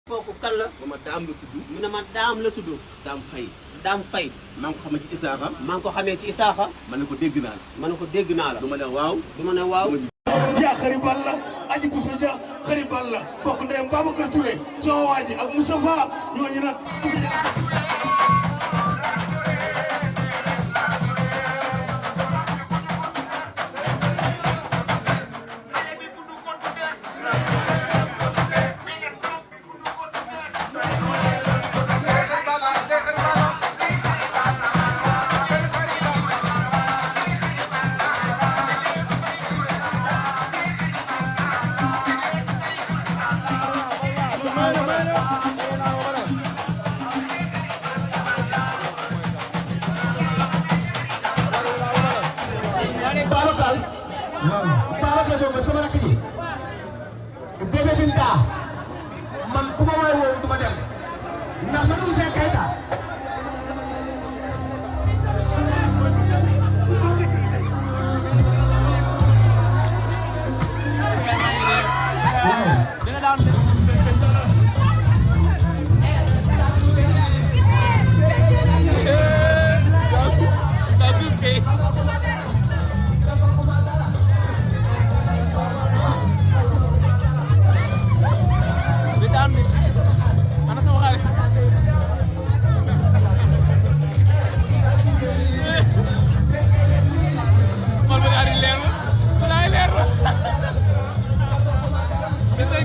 kooku kan la. ma daam la tudd. mu ne ma daam la tudd. daam fay. daam fay. maa ngi ko xamee ci Isaaxa. maa ngi ko xamee ci Isaaxa. ma ne ko dégg naa la. ma ne ko dégg naa la. du ma ne waaw. du ma ne waaw. ja xari balla aji busu ja xari balla bokk ndeyam Babacar Touré soo waaji ak Moustapha ñooñu nag Babacar boobu sama rakk ji bébé Binta man ku ma waay woowu du ma dem ndax man Ouzin Keita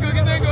Gis nañ ko